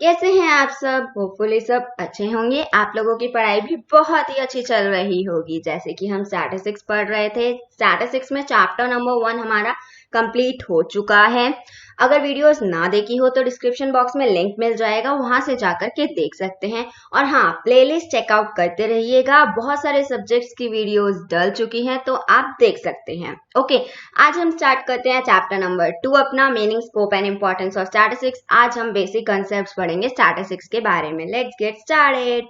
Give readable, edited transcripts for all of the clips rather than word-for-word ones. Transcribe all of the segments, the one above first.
कैसे हैं आप सब? होपफुली सब अच्छे होंगे। आप लोगों की पढ़ाई भी बहुत ही अच्छी चल रही होगी। जैसे कि हम स्टैटिस्टिक्स पढ़ रहे थे, स्टैटिस्टिक्स में चैप्टर नंबर 1 हमारा कंप्लीट हो चुका है। अगर वीडियोस ना देखी हो तो डिस्क्रिप्शन बॉक्स में लिंक मिल जाएगा, वहां से जाकर के देख सकते हैं। और हाँ, प्लेलिस्ट चेकआउट करते रहिएगा, बहुत सारे सब्जेक्ट्स की वीडियोस डल चुकी हैं तो आप देख सकते हैं। ओके, आज हम स्टार्ट करते हैं चैप्टर नंबर 2 अपना meaning, scope and importance of statistics. आज हम बेसिक कंसेप्ट्स पढ़ेंगे स्टैटिस्टिक्स के बारे में। Let's get started.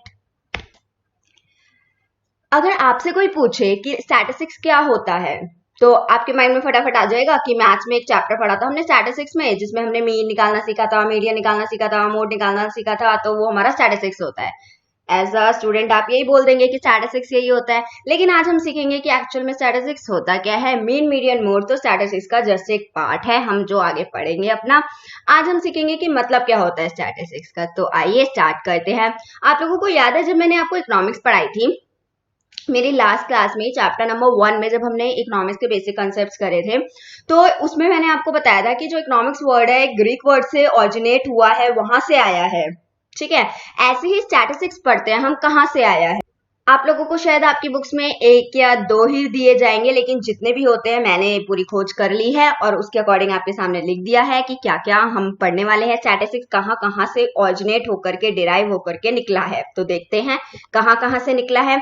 अगर आपसे कोई पूछे कि स्टैटिस्टिक्स क्या होता है तो आपके माइंड में फटाफट आ जाएगा कि मैथ्स में एक चैप्टर पढ़ा था हमने स्टैटिस्टिक्स में, जिसमें हमने मीन निकालना सीखा था, मीडियन निकालना सीखा था, मोड निकालना सीखा था, तो वो हमारा स्टैटिस्टिक्स होता है। एज अ स्टूडेंट आप यही बोल देंगे कि स्टैटिस्टिक्स यही होता है, लेकिन आज हम सीखेंगे कि एक्चुअल में स्टैटिस्टिक्स होता क्या है। मीन, मीडियन, मोड तो स्टैटिस्टिक्स का जस्ट एक पार्ट है, हम जो आगे पढ़ेंगे अपना। आज हम सीखेंगे कि मतलब क्या होता है स्टैटिस्टिक्स का। तो आइए स्टार्ट करते हैं। आप लोगों को याद है जब मैंने आपको इकोनॉमिक्स पढ़ाई थी मेरी लास्ट क्लास में, चैप्टर नंबर 1 में, जब हमने इकोनॉमिक्स के बेसिक कॉन्सेप्ट्स करे थे, तो उसमें मैंने आपको बताया था कि जो इकोनॉमिक्स वर्ड है ग्रीक वर्ड से ऑरिजिनेट हुआ है, वहां से आया है। ठीक है, ऐसे ही स्टैटिस्टिक्स पढ़ते हैं हम, कहाँ से आया है। आप लोगों को शायद आपकी बुक्स में 1 या 2 ही दिए जाएंगे, लेकिन जितने भी होते हैं मैंने पूरी खोज कर ली है और उसके अकॉर्डिंग आपके सामने लिख दिया है कि क्या क्या हम पढ़ने वाले हैं। स्टैटिस्टिक्स कहाँ कहाँ से ऑरिजिनेट होकर के, डिराइव होकर के निकला है, तो देखते हैं कहाँ कहाँ से निकला है।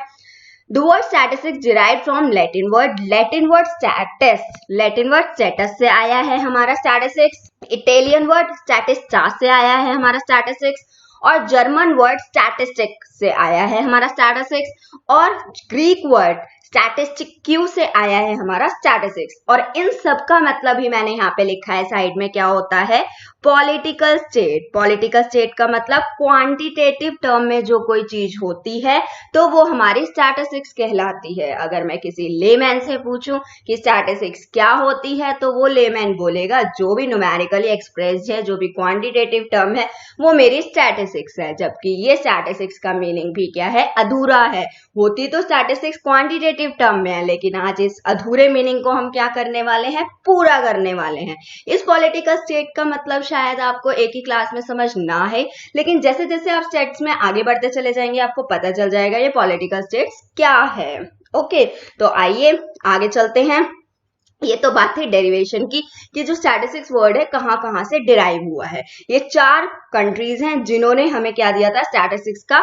The word statistics derived from Latin word status. Latin word status से आया है हमारा statistics. Italian word statista से आया है हमारा statistics. और जर्मन वर्ड statistics से आया है हमारा statistics. और ग्रीक वर्ड स्टैटिस्टिक्यू से आया है हमारा स्टैटिस्टिक्स। और इन सब का मतलब ही मैंने यहाँ पे लिखा है साइड में, क्या होता है? Political state. पॉलिटिकल स्टेट का मतलब क्वांटिटेटिव टर्म में जो कोई चीज होती है तो वो हमारी स्टैटिस्टिक्स कहलाती है। अगर मैं किसी लेमैन से पूछूं कि स्टैटिस्टिक्स क्या होती है तो वो लेमैन बोलेगा जो भी न्यूमेरिकली एक्सप्रेस्ड है, जो भी क्वांटिटेटिव टर्म है, वो मेरी स्टैटिस्टिक्स है। जबकि ये स्टैटिस्टिक्स का मीनिंग भी क्या है? अधूरा है। होती तो स्टैटिस्टिक्स क्वांटिटेटिव टर्म में है, लेकिन आज इस अधूरे मीनिंग को हम क्या करने वाले हैं? पूरा करने वाले हैं। इस पॉलिटिकल स्टेट का मतलब शायद आपको एक ही क्लास में समझ ना है, लेकिन जैसे जैसे आप स्टेट्स में आगे बढ़ते चले जाएंगे आपको पता चल जाएगा ये पॉलिटिकल स्टेट्स क्या है। ओके, तो आइए आगे चलते हैं। ये तो बात थी डेरिवेशन की कि जो स्टैटिस्टिक्स वर्ड है कहाँ कहाँ से डिराइव हुआ है। ये 4 कंट्रीज हैं जिन्होंने हमें क्या दिया था? स्टैटिस्टिक्स का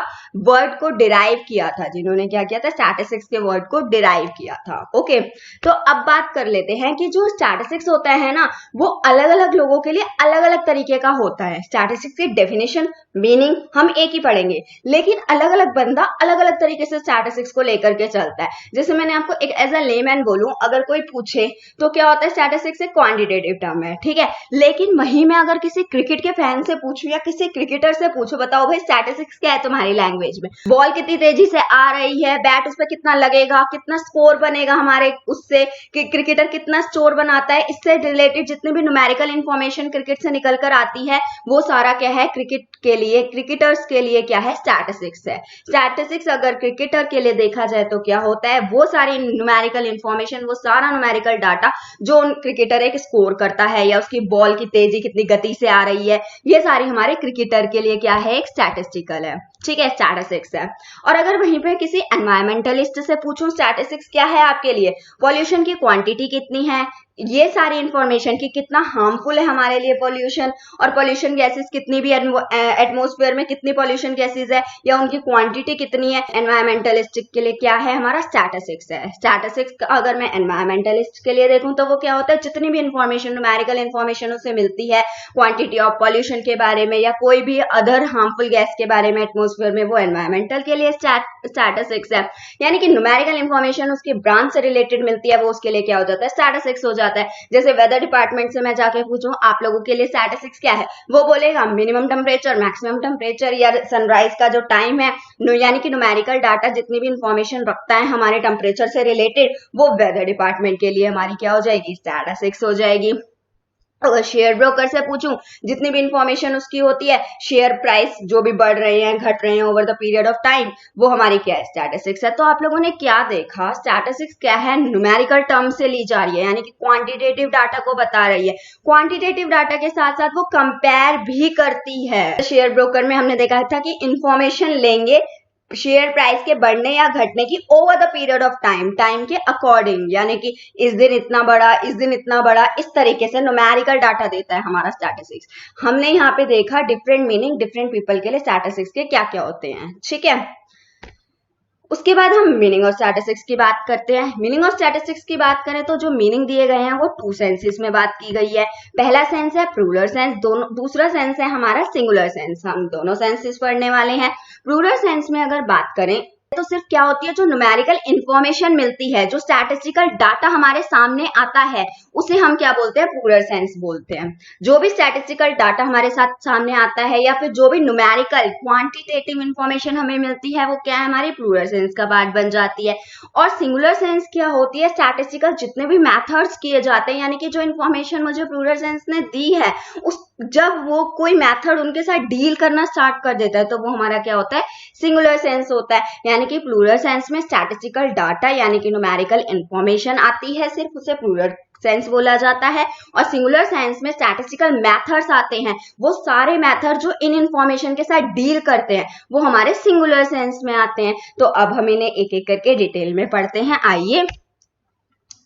वर्ड को डिराइव किया था। जिन्होंने क्या किया था? स्टैटिस्टिक्स के वर्ड को डिराइव किया था। ओके, तो अब बात कर लेते हैं कि जो स्टैटिस्टिक्स होता है ना, वो अलग अलग लोगों के लिए अलग अलग तरीके का होता है। स्टैटिस्टिक्स की डेफिनेशन, मीनिंग हम एक ही पढ़ेंगे, लेकिन अलग अलग बंदा अलग अलग तरीके से स्टैटिस्टिक्स को लेकर के चलता है। जैसे मैंने आपको एक एज अ लेमैन बोलूं, अगर कोई पूछे तो क्या होता है? स्टैटिस्टिक्स एक क्वांटिटेटिव टर्म है, ठीक है। लेकिन वहीं मैं अगर किसी क्रिकेट के फैन से पूछूं या किसी क्रिकेटर से पूछूं, बताओ भाई स्टैटिस्टिक्स क्या है तुम्हारी लैंग्वेज में? बॉल कितनी तेजी से आ रही है, बैट उस पर कितना लगेगा, कितना स्कोर बनेगा हमारे उससे, कि क्रिकेटर कितना स्कोर बनाता है, इससे रिलेटेड जितने भी न्यूमेरिकल इंफॉर्मेशन क्रिकेट से निकल कर आती है, वो सारा क्या है? क्रिकेट के लिए, क्रिकेटर्स के लिए क्या है? स्टैटिस्टिक्स है। स्टैटिस्टिक्स अगर क्रिकेटर के लिए देखा जाए तो क्या होता है? वो सारी न्यूमेरिकल इंफॉर्मेशन, वो सारा न्यूमेरिकल डाटा जो क्रिकेटर एक स्कोर करता है, या उसकी बॉल की तेजी कितनी गति से आ रही है, ये सारी हमारे क्रिकेटर के लिए क्या है? एक स्टैटिस्टिकल है, ठीक है, स्टैटिस्टिक्स है। और अगर वहीं पे किसी एनवायरमेंटलिस्ट से पूछूं स्टैटिस्टिक्स क्या है आपके लिए, पॉल्यूशन की क्वांटिटी कितनी है, ये सारी इंफॉर्मेशन की कितना हार्मफुल है हमारे लिए पॉल्यूशन, और पॉल्यूशन गैसेस कितनी भी एटमॉस्फेयर में कितनी पॉल्यूशन गैसेस है या उनकी क्वांटिटी कितनी है, एनवायरमेंटलिस्ट के लिए क्या है? हमारा स्टैटिस्टिक्स है। स्टैटिस्टिक्स अगर मैं एनवायरमेंटलिस्ट के लिए देखूं तो वो क्या होता है? जितनी भी इंफॉर्मेशन, न्यूमेरिकल इंफॉर्मेशन उसे मिलती है क्वांटिटी ऑफ पॉल्यूशन के बारे में या कोई भी अदर हार्मफुल गैस के बारे में एटमॉस्फेयर में, वो एनवायरमेंटल के लिए स्टैटिस्टिक्स है। यानी कि न्यूमेरिकल इंफॉर्मेशन उसकी ब्रांच से रिलेटेड मिलती है, वो उसके लिए क्या हो जाता है? स्टैटिस्टिक्स हो जाता है। जैसे वेदर डिपार्टमेंट से मैं जाके पूछूं आप लोगों के लिए स्टैटिस्टिक्स क्या है, वो बोलेगा मिनिमम टेम्परेचर, मैक्सिमम टेम्परेचर, या सनराइज का जो टाइम है, यानी कि न्यूमेरिकल डाटा जितनी भी इंफॉर्मेशन रखता है हमारे टेम्परेचर से रिलेटेड, वो वेदर डिपार्टमेंट के लिए हमारी क्या हो जाएगी? स्टैटिस्टिक्स हो जाएगी। अगर शेयर ब्रोकर से पूछूं, जितनी भी इंफॉर्मेशन उसकी होती है, शेयर प्राइस जो भी बढ़ रहे हैं घट रहे हैं over the period of time, वो हमारी क्या है, स्टैटिस्टिक्स है। तो आप लोगों ने क्या देखा, स्टैटिस्टिक्स क्या है, न्यूमेरिकल टर्म से ली जा रही है, यानी कि क्वांटिटेटिव डाटा को बता रही है। क्वांटिटेटिव डाटा के साथ साथ वो कंपेयर भी करती है। शेयर ब्रोकर में हमने देखा था कि इंफॉर्मेशन लेंगे शेयर प्राइस के बढ़ने या घटने की over the period of time के अकॉर्डिंग, यानी कि इस दिन इतना बड़ा, इस दिन इतना बड़ा, इस तरीके से न्यूमेरिकल डाटा देता है हमारा स्टैटिस्टिक्स। हमने यहाँ पे देखा डिफरेंट मीनिंग डिफरेंट पीपल के लिए स्टैटिस्टिक्स के क्या क्या होते हैं, ठीक है। उसके बाद हम मीनिंग ऑफ स्टैटिस्टिक्स की बात करते हैं। मीनिंग ऑफ स्टैटिस्टिक्स की बात करें तो जो मीनिंग दिए गए हैं वो 2 सेंसेस में बात की गई है। पहला सेंस है प्लूरल सेंस, दूसरा सेंस है हमारा सिंगुलर सेंस। हम दोनों सेंसेस पढ़ने वाले हैं। प्लूरल सेंस में अगर बात करें तो सिर्फ क्या होती है, जो न्यूमेरिकल इंफॉर्मेशन मिलती है, जो स्टैटिस्टिकल डाटा हमारे सामने आता है, उसे हम क्या बोलते हैं, प्लूरल सेंस बोलते हैं। जो भी स्टैटिस्टिकल डाटा हमारे साथ सामने आता है या फिर जो भी न्यूमेरिकल क्वांटिटेटिव इंफॉर्मेशन हमें मिलती है, वो क्या है, हमारी प्लूरल सेंस का पार्ट बन जाती है। और सिंगुलर सेंस क्या होती है, स्टैटिस्टिकल जितने भी मेथड्स किए जाते हैं, यानी कि जो इंफॉर्मेशन मुझे प्लूरल सेंस ने दी है, उस जब वो कोई मेथड उनके साथ डील करना स्टार्ट कर देता है, तो वो हमारा क्या होता है, सिंगुलर सेंस होता है। यानी कि प्लूरल सेंस में स्टैटिस्टिकल डाटा यानी कि न्यूमेरिकल इंफॉर्मेशन आती है, सिर्फ उसे प्लूरल सेंस बोला जाता है। और सिंगुलर सेंस में स्टैटिस्टिकल मेथड्स आते हैं, वो सारे मेथड जो इन इंफॉर्मेशन के साथ डील करते हैं, वो हमारे सिंगुलर सेंस में आते हैं। तो अब हम इन्हें एक एक करके डिटेल में पढ़ते हैं। आइए,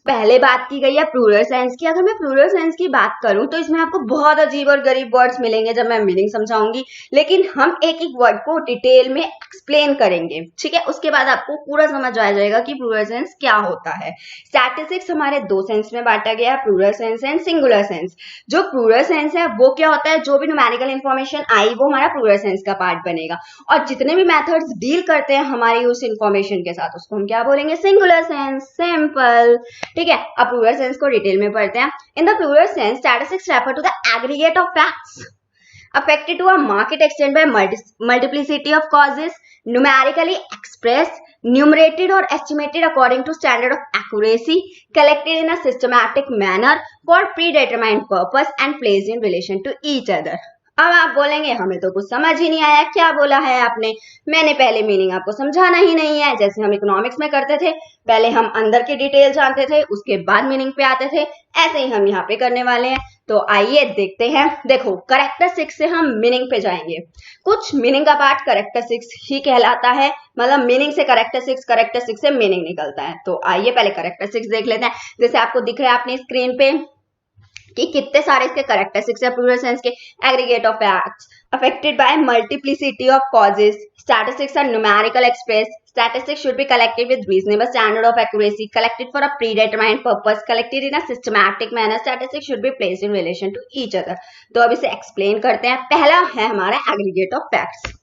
पहले बात की गई है प्लूरल सेंस की। अगर मैं प्लूरल सेंस की बात करूं तो इसमें आपको बहुत अजीब और गरीब वर्ड्स मिलेंगे जब मैं मीनिंग समझाऊंगी, लेकिन हम एक एक वर्ड को डिटेल में एक्सप्लेन करेंगे, ठीक है। उसके बाद आपको पूरा समझ आ जाएगा कि प्लूरल सेंस क्या होता है। स्टैटिस्टिक्स हमारे 2 सेंस में बांटा गया है, plural sense and singular sense. जो प्लूरल सेंस है वो क्या होता है, जो भी न्यूमेरिकल इंफॉर्मेशन आई वो हमारा प्लूरल सेंस का पार्ट बनेगा, और जितने भी मेथड्स डील करते हैं हमारी उस इंफॉर्मेशन के साथ, उसको हम क्या बोलेंगे, सिंगुलर सेंस। सिंपल, ठीक है। अब प्लूरल सेंस को डिटेल में पढ़ते हैं। In the plural sense, statistics refer to the aggregate of facts affected to a market extent by multiplicity of causes, numerically expressed, numerated or estimated according to standard of accuracy, collected in a systematic manner for predetermined purpose and placed in relation to each other. अब आप बोलेंगे हमें तो कुछ समझ ही नहीं आया, क्या बोला है आपने, मैंने पहले मीनिंग आपको समझाना ही नहीं है। जैसे हम इकोनॉमिक्स में करते थे, पहले हम अंदर की डिटेल जानते थे, उसके बाद मीनिंग पे आते थे, ऐसे ही हम यहाँ पे करने वाले हैं। तो आइए देखते हैं। देखो, कैरेक्टरिस्टिक्स से हम मीनिंग पे जाएंगे। कुछ मीनिंग का पार्ट कैरेक्टरिस्टिक्स ही कहलाता है, मतलब मीनिंग से कैरेक्टरिस्टिक्स से मीनिंग निकलता है। तो आइए पहले कैरेक्टरिस्टिक्स देख लेते हैं। जैसे आपको दिख रहा है अपनी स्क्रीन पे कि कितने सारे इसके कैरेक्टरिस्टिक्स है प्लूरल सेंस के। Aggregate of facts affected by multiplicity of causes, statistics are numerical express, statistics should be collected with reasonable standard of accuracy, collected for a predetermined purpose, collected in a systematic manner, statistics should be placed in relation to each other। तो अब इसे explain करते हैं। पहला है हमारा aggregate of facts.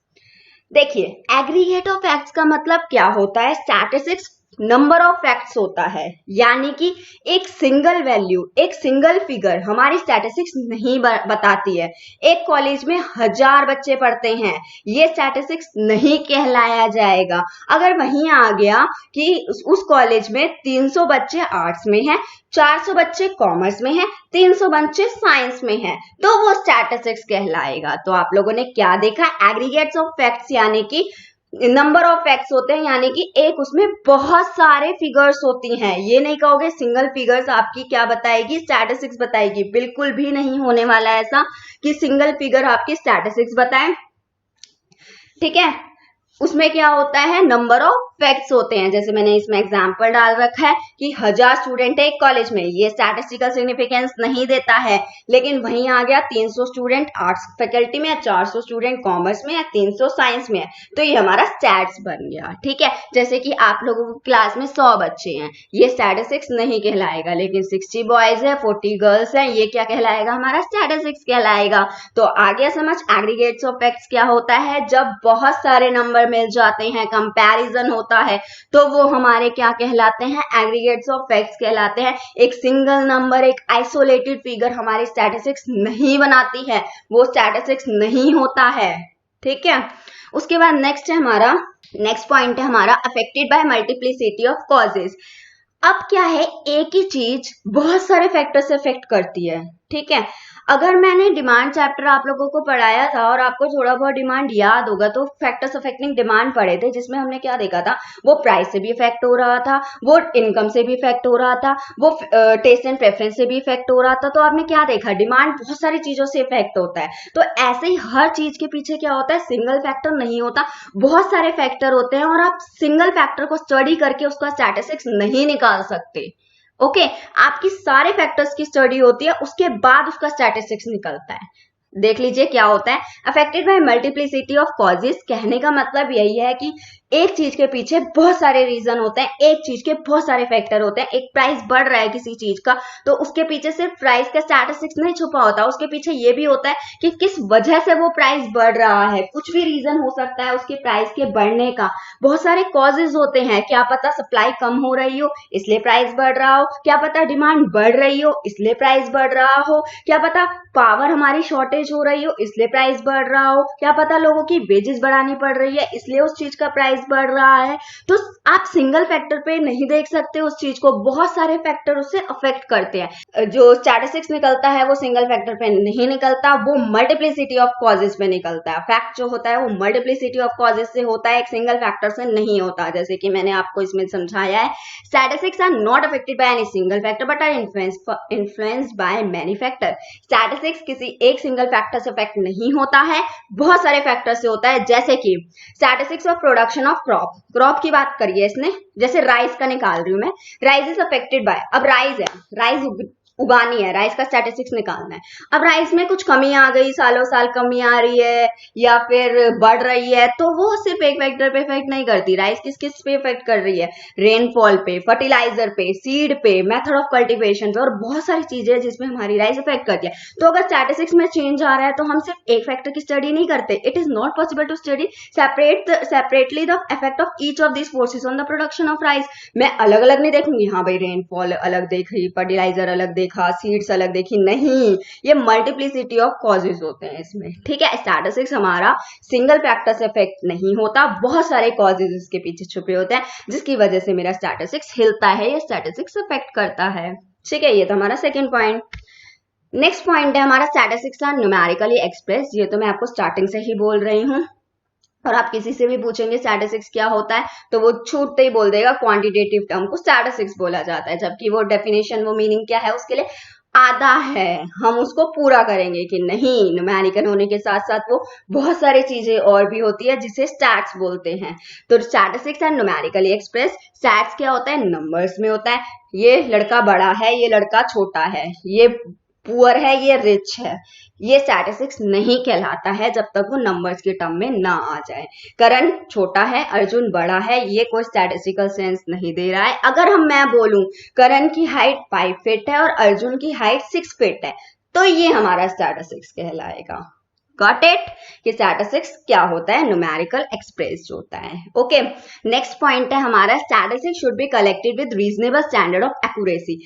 देखिए, aggregate of facts का मतलब क्या होता है, स्टैटिस्टिक्स नंबर ऑफ फैक्ट्स होता है, यानी कि एक सिंगल वैल्यू, एक सिंगल फिगर हमारी स्टैटिस्टिक्स नहीं बताती है। एक कॉलेज में 1000 बच्चे पढ़ते हैं, ये स्टैटिस्टिक्स नहीं कहलाया जाएगा। अगर वहीं आ गया कि उस कॉलेज में 300 बच्चे आर्ट्स में हैं, 400 बच्चे कॉमर्स में हैं, 300 बच्चे साइंस में हैं, तो वो स्टैटिस्टिक्स कहलाएगा। तो आप लोगों ने क्या देखा, एग्रीगेट्स ऑफ फैक्ट्स यानी कि नंबर ऑफ फैक्ट्स होते हैं, यानी कि एक उसमें बहुत सारे फिगर्स होती हैं। ये नहीं कहोगे सिंगल फिगर्स आपकी क्या बताएगी, स्टैटिस्टिक्स बताएगी, बिल्कुल भी नहीं होने वाला ऐसा कि सिंगल फिगर आपकी स्टैटिस्टिक्स बताए, ठीक है। उसमें क्या होता है, नंबर ऑफ फैक्ट्स होते हैं। जैसे मैंने इसमें एग्जांपल डाल रखा है कि 1000 स्टूडेंट है एक कॉलेज में, ये स्टैटिस्टिकल सिग्निफिकेंस नहीं देता है। लेकिन वहीं आ गया 300 स्टूडेंट आर्ट्स फैकल्टी में है, 400 स्टूडेंट कॉमर्स में है, 300 साइंस में है, तो ये हमारा स्टैट्स बन गया, ठीक है। जैसे कि आप लोगों की क्लास में 100 बच्चे हैं, ये स्टैटिस्टिक्स नहीं कहलाएगा, लेकिन 60 बॉयज है, 40 गर्ल्स है, ये क्या कहलाएगा, हमारा स्टैटिस्टिक्स कहलाएगा। तो आ गया समझ एग्रीगेट्स ऑफ फैक्ट्स क्या होता है, जब बहुत सारे नंबर मिल जाते हैं, कंपैरिजन होता है, तो वो हमारे क्या कहलाते हैं, एग्रीगेट्स ऑफ फैक्ट्स कहलाते हैं। एक सिंगल नंबर, एक आइसोलेटेड फिगर हमारी स्टैटिस्टिक्स नहीं बनाती है, वो स्टैटिस्टिक्स नहीं होता है, ठीक है। उसके बाद नेक्स्ट पॉइंट है हमारा affected by multiplicity of causes. अब क्या है, एक ही चीज बहुत सारे फैक्टर से अफेक्ट करती है, ठीक है। अगर मैंने डिमांड चैप्टर आप लोगों को पढ़ाया था और आपको थोड़ा बहुत डिमांड याद होगा तो फैक्टर्स अफेक्टिंग डिमांड पढ़े थे, जिसमें हमने क्या देखा था, वो प्राइस से भी इफेक्ट हो रहा था, वो इनकम से भी इफेक्ट हो रहा था, वो टेस्ट एंड प्रेफरेंस से भी इफेक्ट हो रहा था। तो आपने क्या देखा, डिमांड बहुत सारी चीजों से इफेक्ट होता है। तो ऐसे ही हर चीज के पीछे क्या होता है, सिंगल फैक्टर नहीं होता, बहुत सारे फैक्टर होते हैं और आप सिंगल फैक्टर को स्टडी करके उसका स्टैटिस्टिक्स नहीं निकाल सकते। ओके आपकी सारे फैक्टर्स की स्टडी होती है, उसके बाद उसका स्टैटिस्टिक्स निकलता है। देख लीजिए क्या होता है, affected by multiplicity of causes. कहने का मतलब यही है कि एक चीज के पीछे बहुत सारे रीजन होते हैं, एक चीज के बहुत सारे फैक्टर होते हैं। एक प्राइस बढ़ रहा है किसी चीज का, तो उसके पीछे सिर्फ प्राइस का स्टैटिस्टिक्स नहीं छुपा होता, उसके पीछे ये भी होता है कि किस वजह से वो प्राइस बढ़ रहा है। कुछ भी रीजन हो सकता है उसके प्राइस के बढ़ने का, बहुत सारे कॉजेज होते हैं। क्या पता सप्लाई कम हो रही हो इसलिए प्राइस बढ़ रहा हो, क्या पता डिमांड बढ़ रही हो इसलिए प्राइस बढ़ रहा हो, क्या पता पावर हमारी शॉर्टेज हो रही हो इसलिए प्राइस बढ़ रहा हो, क्या पता लोगों की वेजेस बढ़ानी पड़ रही है इसलिए उस चीज का प्राइस बढ़ रहा है। तो आप सिंगल फैक्टर पे नहीं देख सकते उस चीज को, बहुत सारे फैक्टर उससे अफेक्ट करते हैं। जो स्टैटिस्टिक्स निकलता है वो सिंगल फैक्टर पे नहीं निकलता, वो मल्टीप्लिसिटी ऑफ कॉजेस पे निकलता है। फैक्ट जो होता है वो मल्टीप्लिसिटी ऑफ कॉजेस से होता है, एक सिंगल फैक्टर से नहीं होता। जैसे कि मैंने आपको इसमें समझाया है, statistics are not affected by any single factor but are influenced by many factor. Statistics किसी एक सिंगल फैक्टर से अफेक्ट नहीं होता है, बहुत सारे फैक्टर से होता है। जैसे कि statistics of production of crop की बात करिए इसने, जैसे राइस का निकाल रही हूं मैं, राइस इज अफेक्टेड बाय, अब राइस है, राइस उगानी है, राइस का स्टैटिस्टिक्स निकालना है। अब राइस में कुछ कमी आ गई, सालों साल कमी आ रही है या फिर बढ़ रही है, तो वो सिर्फ एक फैक्टर पे इफेक्ट नहीं करती। राइस किस किस पे इफेक्ट कर रही है, रेनफॉल पे, फर्टिलाइजर पे, सीड पे, मेथड ऑफ कल्टीवेशन पे, और बहुत सारी चीजें हैं जिसमें हमारी राइस इफेक्ट करती है। तो अगर स्टैटिस्टिक्स में चेंज आ रहा है तो हम सिर्फ एक फैक्टर की स्टडी नहीं करते। It is not possible to study separately the effect of each of this forces on the production of rice. मैं अलग अलग नहीं देखूंगी, हाँ भाई रेनफॉल अलग देखी, फर्टिलाइजर अलग देखा, सीड्स अलग देखी, नहीं, ये मल्टीप्लिसिटी ऑफ कॉजेज होते हैं इसमें। ठीक है, स्टैटिस्टिक्स हमारा सिंगल फैक्टर से इफेक्ट नहीं होता, बहुत सारे कॉजेज इसके पीछे छुपे होते हैं जिसकी वजह से मेरा स्टैटिस्टिक्स हिलता है, ये स्टैटिस्टिक्स अफेक्ट करता है। ठीक है, ये तो हमारा सेकेंड पॉइंट। नेक्स्ट पॉइंट है हमारा स्टैटिस्टिक्स आर न्यूमेरिकली एक्सप्रेस। ये तो मैं आपको स्टार्टिंग से ही बोल रही हूँ, और आप किसी से भी पूछेंगे स्टैटिस्टिक्स क्या होता है तो वो छूटते ही बोल देगा क्वांटिटेटिव टर्म को स्टैटिस्टिक्स बोला जाता है, जबकि वो डेफिनेशन, वो मीनिंग क्या है उसके लिए आधा है। हम उसको पूरा करेंगे कि नहीं, न्यूमेरिकल होने के साथ साथ वो बहुत सारी चीजें और भी होती है जिसे स्टैट्स बोलते हैं। तो statistics and numerically express. Stats क्या होता है, नंबर्स में होता है। ये लड़का बड़ा है, ये लड़का छोटा है, ये पुअर है, ये रिच है, ये स्टैटिस्टिक्स नहीं कहलाता है जब तक वो नंबर्स के टर्म में ना आ जाए। करण छोटा है, अर्जुन बड़ा है, ये कोई स्टैटिस्टिकल सेंस नहीं दे रहा है। अगर मैं बोलूं करण की हाइट 5 फीट है और अर्जुन की हाइट 6 फीट है, तो ये हमारा स्टैटिस्टिक्स कहलाएगा। गॉट इट, कि स्टैटिस्टिक्स क्या होता है, न्यूमेरिकल एक्सप्रेस होता है। ओके, नेक्स्ट पॉइंट है हमारा, statistics should be collected with reasonable standard of accuracy.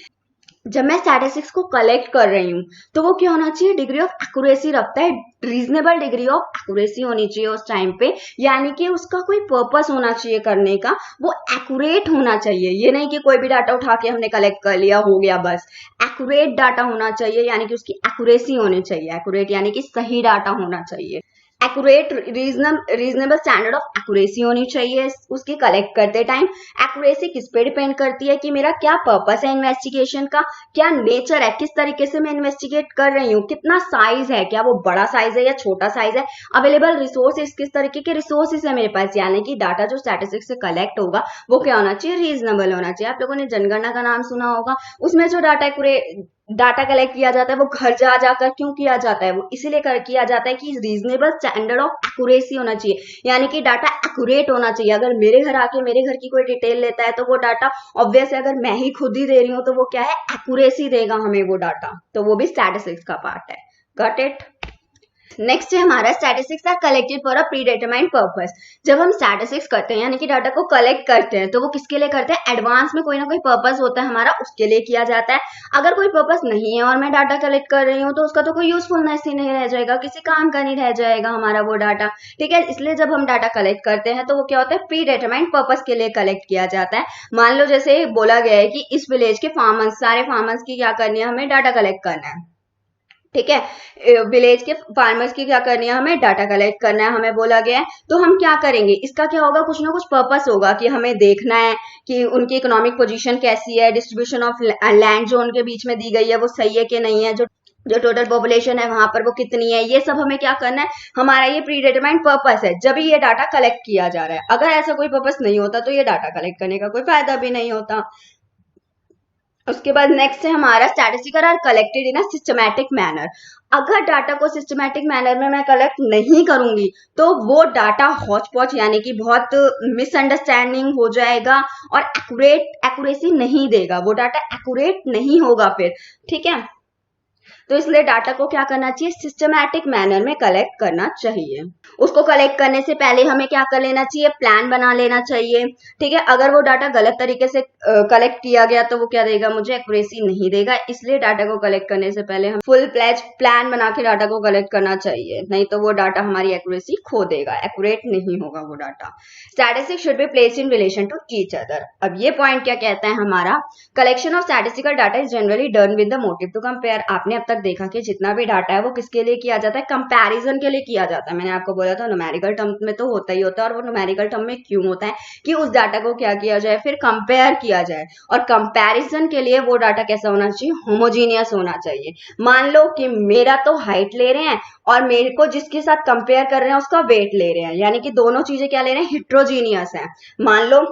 जब मैं स्टैटिस्टिक्स को कलेक्ट कर रही हूँ तो वो क्या होना चाहिए, डिग्री ऑफ एक्यूरेसी रखता है, रीजनेबल डिग्री ऑफ एक्यूरेसी होनी चाहिए उस टाइम पे, यानी कि उसका कोई पर्पस होना चाहिए करने का, वो एक्यूरेट होना चाहिए। ये नहीं कि कोई भी डाटा उठा के हमने कलेक्ट कर लिया हो गया बस, एक्यूरेट डाटा होना चाहिए, यानी कि उसकी एक्यूरेसी होनी चाहिए। एक्यूरेट यानी कि सही डाटा होना चाहिए, accurate reasonable standard of accuracy होनी चाहिए उसकी कलेक्ट करते टाइम। एक्यूरेसी किस पे डिपेंड करती है, कि मेरा क्या पर्पस है इन्वेस्टिगेशन का, क्या नेचर है, किस तरीके से मैं इन्वेस्टिगेट कर रही हूँ, कितना साइज है, क्या वो बड़ा साइज है या छोटा साइज है, अवेलेबल रिसोर्सेज, किस तरीके के रिसोर्सेज है मेरे पास। यानी कि डाटा जो स्टैटिस्टिक्स से कलेक्ट होगा वो क्या होना चाहिए, रीजनेबल होना चाहिए। आप लोगों ने जनगणना का नाम सुना होगा, उसमें जो डाटा कलेक्ट किया जाता है वो घर जा जाकर क्यों किया जाता है, वो इसीलिए किया जाता है कि रीजनेबल स्टैंडर्ड ऑफ एक्यूरेसी होना चाहिए, यानी कि डाटा एक्यूरेट होना चाहिए। अगर मेरे घर आके मेरे घर की कोई डिटेल लेता है तो वो डाटा ऑब्वियस है, अगर मैं ही खुद ही दे रही हूँ तो वो क्या है, एक्यूरेसी देगा हमें वो डाटा, तो वो भी स्टैटिस्टिक्स का पार्ट है। Got it. नेक्स्ट है हमारा, statistics are collected for a predetermined purpose. जब हम स्टैटिस्टिक्स करते हैं यानी कि डाटा को कलेक्ट करते हैं तो वो किसके लिए करते हैं, एडवांस में कोई ना कोई पर्पस होता है हमारा, उसके लिए किया जाता है। अगर कोई पर्पस नहीं है और मैं डाटा कलेक्ट कर रही हूँ तो उसका तो कोई यूजफुलनेस ही नहीं रह जाएगा, किसी काम का नहीं रह जाएगा हमारा वो डाटा। ठीक है, इसलिए जब हम डाटा कलेक्ट करते हैं तो वो क्या होता है, प्रीडिटरमाइंड पर्पस के लिए कलेक्ट किया जाता है। मान लो जैसे बोला गया है कि इस विलेज के फार्मर्स, सारे फार्मर्स की क्या करनी है, हमें डाटा कलेक्ट करना है। ठीक है। विलेज के फार्मर्स की क्या करनी है, हमें डाटा कलेक्ट करना है, हमें बोला गया है। तो हम क्या करेंगे, इसका क्या होगा, कुछ ना कुछ पर्पस होगा कि हमें देखना है कि उनकी इकोनॉमिक पोजीशन कैसी है, डिस्ट्रीब्यूशन ऑफ लैंड जो उनके बीच में दी गई है वो सही है कि नहीं है, जो जो टोटल पॉपुलेशन है वहां पर वो कितनी है, ये सब हमें क्या करना है, हमारा ये प्री डिटरमाइंड पर्पस है, जब ये डाटा कलेक्ट किया जा रहा है। अगर ऐसा कोई पर्पस नहीं होता तो ये डाटा कलेक्ट करने का कोई फायदा भी नहीं होता। उसके बाद नेक्स्ट है हमारा statistical are collected in a systematic manner. अगर डाटा को सिस्टमैटिक मैनर में मैं कलेक्ट नहीं करूंगी तो वो डाटा हौच पौच यानी कि बहुत मिसअंडरस्टैंडिंग हो जाएगा और एक्यूरेसी नहीं देगा, वो डाटा एक्यूरेट नहीं होगा फिर। ठीक है, तो इसलिए डाटा को क्या करना चाहिए, सिस्टमैटिक मैनर में कलेक्ट करना चाहिए। उसको कलेक्ट करने से पहले हमें क्या कर लेना चाहिए, प्लान बना लेना चाहिए। ठीक है, अगर वो डाटा गलत तरीके से कलेक्ट किया गया तो वो क्या देगा, मुझे एक्यूरेसी नहीं देगा। इसलिए डाटा को कलेक्ट करने से पहले हम फुल प्लेज प्लान बना के डाटा को कलेक्ट करना चाहिए, नहीं तो वो डाटा हमारी एक्यूरेसी खो देगा, एक्यूरेट नहीं होगा वो data. Statistics should be placed in relation to each other. अब ये पॉइंट क्या कहता है हमारा, collection of statistical data is generally done with the motive to compare. आपने अब तक देखा कि जितना भी डाटा है वो किसके लिए किया जाता है, कंपैरिजन के लिए किया जाता है। मैंने आपको बोला था न्यूमेरिकल टर्म में तो होता ही होता है, और वो न्यूमेरिकल टर्म में क्यों होता है कि उस डाटा को क्या किया जाए, फिर कंपेयर किया जाए। और कंपैरिजन के लिए वो डाटा कैसा होना चाहिए, होमोजीनियस होना चाहिए। मान लो कि मेरा तो हाइट ले रहे हैं और मेरे को जिसके साथ कंपेयर कर रहे हैं उसका वेट ले रहे हैं, यानी कि दोनों चीजें क्या ले रहे हैं, हिट्रोजीनियस है। मान लो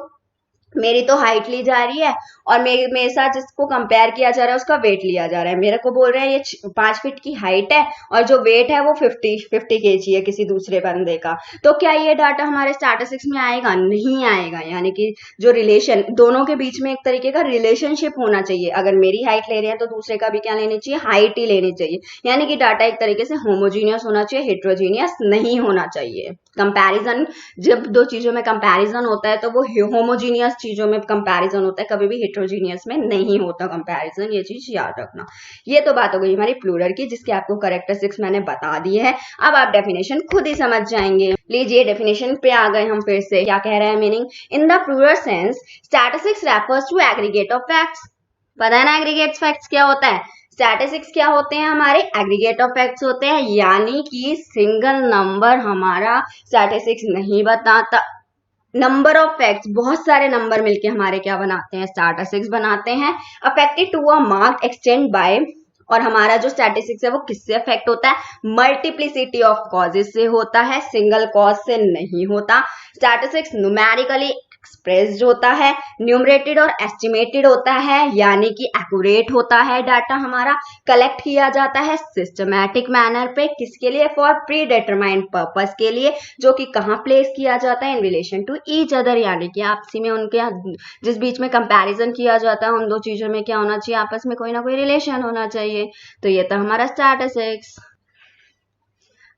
मेरी तो हाइट ली जा रही है और मेरे साथ जिसको कंपेयर किया जा रहा है उसका वेट लिया जा रहा है। मेरे को बोल रहे हैं ये 5 फीट की हाइट है और जो वेट है वो 50 केजी है किसी दूसरे बंदे का। तो क्या ये डाटा हमारे स्टैटिस्टिक्स में आएगा, नहीं आएगा। यानी कि जो रिलेशन दोनों के बीच में एक तरीके का रिलेशनशिप होना चाहिए। अगर मेरी हाइट ले रहे हैं तो दूसरे का भी क्या लेनी चाहिए, हाइट ही लेनी चाहिए। यानी कि डाटा एक तरीके से होमोजीनियस होना चाहिए, हेट्रोजीनियस नहीं होना चाहिए। कंपैरिजन, जब दो चीजों में कंपैरिजन होता है तो वो होमोजीनियस चीजों में कंपैरिजन होता है, कभी भी हेट्रोजीनियस में नहीं होता कंपैरिजन, ये चीज याद रखना। ये तो बात हो गई हमारी प्लूरल की, जिसके आपको कैरेक्टरिस्टिक्स मैंने बता दी है। अब आप डेफिनेशन खुद ही समझ जाएंगे। लीजिए डेफिनेशन पे आ गए हम फिर से। क्या कह रहा है meaning, in the plural sense statistics refers to aggregate of facts. पता है ना एग्रीगेट फैक्ट्स क्या होता है, स्टैटिस्टिक्स क्या होते हैं हमारे, एग्रीगेट ऑफ फैक्ट्स होते हैं। यानी कि सिंगल नंबर हमारा स्टैटिस्टिक्स नहीं बताता, नंबर ऑफ फैक्ट्स, बहुत सारे नंबर मिलके हमारे क्या बनाते हैं, स्टैटिस्टिक्स बनाते हैं। Affected to a marked extent by, और हमारा जो स्टैटिस्टिक्स है वो किससे अफेक्ट होता है, मल्टीप्लिसिटी ऑफ कॉजेस से होता है, सिंगल कॉज से नहीं होता। स्टैटिस्टिक्स न्यूमेरिकली एक्सप्रेस्ड होता है, न्यूमरेटेड और एस्टिमेटेड होता है, यानी कि एक्यूरेट होता है डाटा हमारा, कलेक्ट किया जाता है सिस्टमैटिक मैनर पे, किसके लिए, फॉर प्री डिटरमाइंड पर्पस के लिए, जो कि कहाँ प्लेस किया जाता है, in relation to each other. यानी कि आपसी में उनके जिस बीच में कंपैरिजन किया जाता है उन दो चीजों में क्या होना चाहिए, आपस में कोई ना कोई रिलेशन होना चाहिए। तो ये था हमारा स्टैटिस्टिक्स।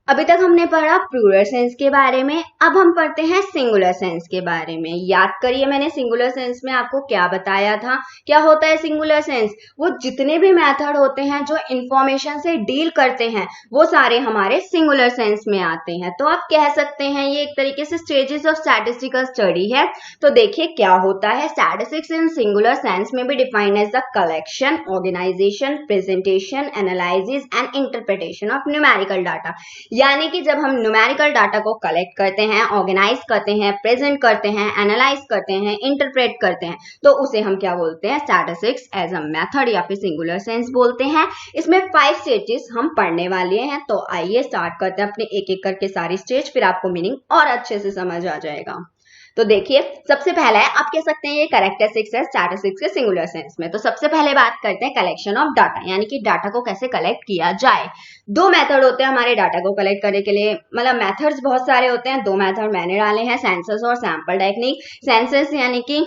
अभी तक हमने पढ़ा प्लूरल सेंस के बारे में, अब हम पढ़ते हैं सिंगुलर सेंस के बारे में। याद करिए मैंने सिंगुलर सेंस में आपको क्या बताया था, क्या होता है सिंगुलर सेंस, वो जितने भी मेथड होते हैं जो इंफॉर्मेशन से डील करते हैं वो सारे हमारे सिंगुलर सेंस में आते हैं। तो आप कह सकते हैं ये एक तरीके से स्टेजेस ऑफ स्टैटिस्टिकल स्टडी है। तो देखिए क्या होता है, स्टैटिस्टिक्स इन सिंगुलर सेंस में भी defined as the collection, organisation, presentation, analysis and interpretation of numerical data. यानी कि जब हम न्यूमेरिकल डाटा को कलेक्ट करते हैं, ऑर्गेनाइज करते हैं, प्रेजेंट करते हैं, एनालाइज करते हैं, इंटरप्रेट करते हैं, तो उसे हम क्या बोलते हैं, स्टैटिस्टिक्स एज अ मेथड या फिर सिंगुलर सेंस बोलते हैं। इसमें 5 स्टेजेस हम पढ़ने वाले हैं। तो आइए स्टार्ट करते हैं अपने एक एक करके सारी स्टेज, फिर आपको मीनिंग और अच्छे से समझ आ जाएगा। तो देखिए सबसे पहला है, आप कह सकते हैं ये कैरेक्टरिस्टिक्स है स्टैटिस्टिक्स के सिंगुलर सेंस में। तो सबसे पहले बात करते हैं कलेक्शन ऑफ डाटा, यानी कि डाटा को कैसे कलेक्ट किया जाए। 2 मेथड होते हैं हमारे डाटा को कलेक्ट करने के लिए, मतलब मेथड्स बहुत सारे होते हैं, 2 मेथड मैंने डाले हैं, सेंसस और सैंपल टेक्निक। सेंसस यानी कि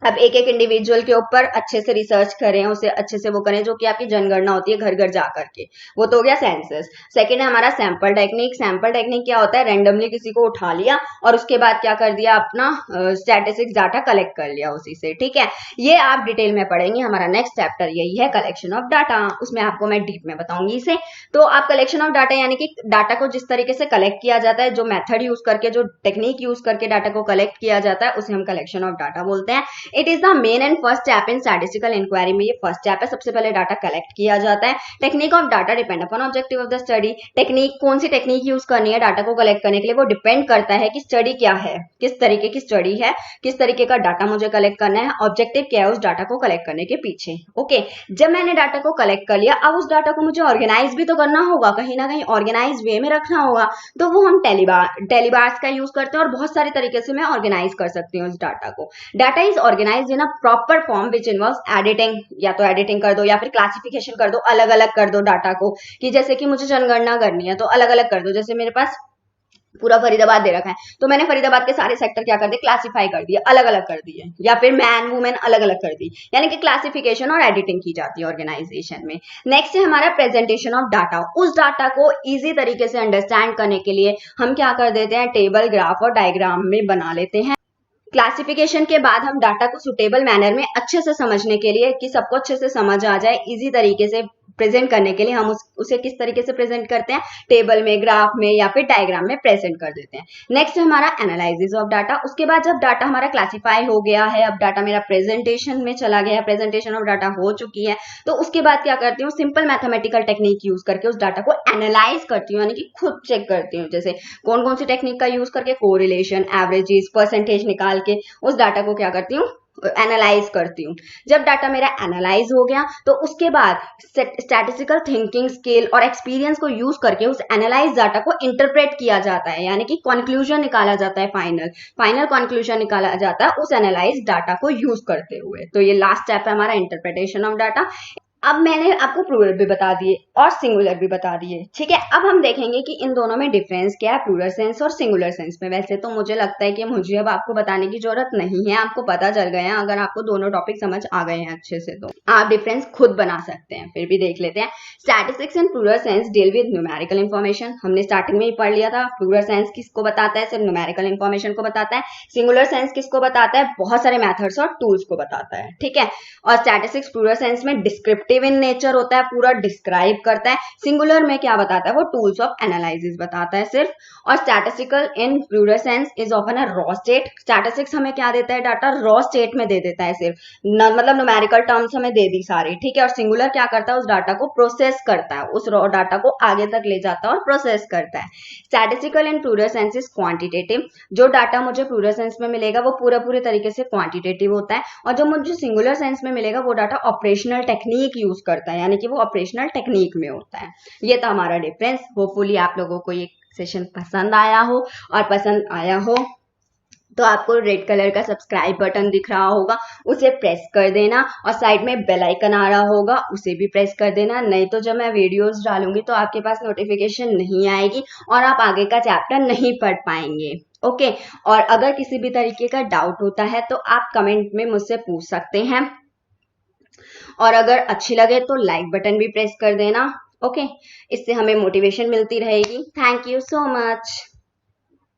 अब एक एक इंडिविजुअल के ऊपर अच्छे से रिसर्च करें, उसे अच्छे से वो करें, जो कि आपकी जनगणना होती है घर घर जा करके, वो तो हो गया सेंसस। सेकंड है हमारा सैंपल टेक्निक। सैंपल टेक्निक क्या होता है, रैंडमली किसी को उठा लिया और उसके बाद क्या कर दिया, अपना स्टैटिस्टिक्स डाटा कलेक्ट कर लिया उसी से। ठीक है, ये आप डिटेल में पढ़ेंगे, हमारा नेक्स्ट चैप्टर यही है कलेक्शन ऑफ डाटा, उसमें आपको मैं डीप में बताऊंगी इसे। तो आप कलेक्शन ऑफ डाटा यानी कि डाटा को जिस तरीके से कलेक्ट किया जाता है, जो मेथड यूज करके, जो टेक्निक यूज करके डाटा को कलेक्ट किया जाता है, उसे हम कलेक्शन ऑफ डाटा बोलते हैं। It is the main and first step in statistical inquiry में। ये फर्स्ट स्टेप है, सबसे पहले डाटा कलेक्ट किया जाता है। Technique of data depend upon objective of the study. Technique, कौन सी टेक्निक यूज करनी है डाटा को कलेक्ट करने के लिए, वो डिपेंड करता है कि स्टडी क्या है, किस तरीके की स्टडी है, किस तरीके का डाटा मुझे कलेक्ट करना है, ऑब्जेक्टिव क्या है उस डाटा को कलेक्ट करने के पीछे। ओके, जब मैंने डाटा को कलेक्ट कर लिया, अब उस डाटा को मुझे ऑर्गेनाइज भी तो करना होगा, कहीं ना कहीं ऑर्गेनाइज वे में रखना होगा, तो वो हम टेलीबार्स का यूज करते हैं और बहुत सारे तरीके से मैं ऑर्गेनाइज कर सकती हूँ उस डाटा को। Data is organise in a proper form which involves editing, या तो एडिटिंग कर दो या फिर क्लासिफिकेशन कर दो, अलग अलग कर दो डाटा को, कि जैसे कि मुझे जनगणना करनी है तो अलग अलग कर दो। जैसे मेरे पास पूरा फरीदाबाद दे रखा है, तो मैंने फरीदाबाद के सारे सेक्टर क्या कर दिए, क्लासिफाई कर दिए, अलग अलग कर दिए, या फिर मैन वुमेन अलग अलग कर दी, यानी कि क्लासिफिकेशन और एडिटिंग की जाती है ऑर्गेनाइजेशन में। नेक्स्ट है हमारा प्रेजेंटेशन ऑफ डाटा। उस डाटा को इजी तरीके से अंडरस्टैंड करने के लिए हम क्या कर देते हैं, टेबल, ग्राफ और डायग्राम में बना लेते हैं। क्लासिफिकेशन के बाद हम डाटा को सुटेबल मैनर में अच्छे से समझने के लिए, कि सबको अच्छे से समझ आ जाए, इजी तरीके से प्रेजेंट करने के लिए हम उसे किस तरीके से प्रेजेंट करते हैं, टेबल में, ग्राफ में या फिर डायग्राम में प्रेजेंट कर देते हैं। नेक्स्ट है हमारा एनालिसिस ऑफ डाटा। उसके बाद जब डाटा हमारा क्लासिफाई हो गया है, अब डाटा मेरा प्रेजेंटेशन में चला गया है, प्रेजेंटेशन ऑफ डाटा हो चुकी है, तो उसके बाद क्या करती हूँ, सिंपल मैथमेटिकल टेक्निक यूज करके उस डाटा को एनालाइज करती हूँ, यानी कि खुद चेक करती हूँ। जैसे कौन कौन सी टेक्निक का यूज करके, कोरिलेशन, एवरेजेस, परसेंटेज निकाल के उस डाटा को क्या करती हूँ, एनालाइज करती हूँ। जब डाटा मेरा एनालाइज हो गया, तो उसके बाद स्टैटिस्टिकल थिंकिंग स्किल और एक्सपीरियंस को यूज करके उस एनालाइज डाटा को इंटरप्रेट किया जाता है, यानी कि कंक्लूजन निकाला जाता है, फाइनल कंक्लूजन निकाला जाता है उस एनालाइज डाटा को यूज करते हुए। तो ये लास्ट स्टेप है हमारा, इंटरप्रिटेशन ऑफ डाटा। अब मैंने आपको प्लूरल भी बता दिए और सिंगुलर भी बता दिए, ठीक है। अब हम देखेंगे कि इन दोनों में डिफरेंस क्या है, प्लूरल सेंस और सिंगुलर सेंस में। वैसे तो मुझे लगता है कि मुझे अब आपको बताने की जरूरत नहीं है, आपको पता चल गया है, अगर आपको दोनों टॉपिक समझ आ गए हैं अच्छे से तो आप डिफरेंस खुद बना सकते हैं। फिर भी देख लेते हैं। Statistics and plural sense deal with numerical information. हमने स्टार्टिंग में ही पढ़ लिया था। प्लूरल सेंस किसको बताता है, सिर्फ न्यूमेरिकल इन्फॉर्मेशन को बताता है। सिंगुलर सेंस किसको बताता है, बहुत सारे मेथड्स और टूल्स को बताता है, ठीक है। और स्टैटिस्टिक्स प्लूरल सेंस में डिस्क्रिप्टिव इन नेचर होता है, पूरा डिस्क्राइब करता है। सिंगुलर में क्या बताता है, वो टूल्स ऑफ एनालिसिस बताता है सिर्फ। और statistical in plural sense is often a raw state. Statistics हमें क्या देता है, डाटा रॉ स्टेट में दे देता है सिर्फ, मतलब न्यूमेरिकल टर्म्स हमें दे दी सारी, ठीक है। और सिंगुलर क्या करता है, उस डाटा को प्रोसेस करता है, उस रॉ डाटा को आगे तक ले जाता है और प्रोसेस करता है। Statistical in plural sense is quantitative. जो डाटा मुझे प्लूरल सेंस में मिलेगा वो पूरे तरीके से क्वांटिटेटिव होता है, और जो मुझे सिंगुलर सेंस में मिलेगा वो डाटा ऑपरेशनल टेक्निक यूज करता है, यानी कि वो ऑपरेशनल टेक्निक में होता है। ये था हमारा डिफरेंस। होपफुली आप लोगों को ये सेशन पसंद आया हो, और पसंद आया हो तो आपको रेड कलर का सब्सक्राइब बटन दिख रहा होगा, उसे प्रेस कर देना, और साइड में बेल आइकन आ रहा होगा, उसे भी प्रेस कर देना। नहीं तो जब मैं वीडियोस डालूंगी तो आपके पास नोटिफिकेशन नहीं आएगी और आप आगे का चैप्टर नहीं पढ़ पाएंगे, ओके। और अगर किसी भी तरीके का डाउट होता है तो आप कमेंट में मुझसे पूछ सकते हैं, और अगर अच्छी लगे तो लाइक बटन भी प्रेस कर देना, ओके। इससे हमें मोटिवेशन मिलती रहेगी। Thank you so much.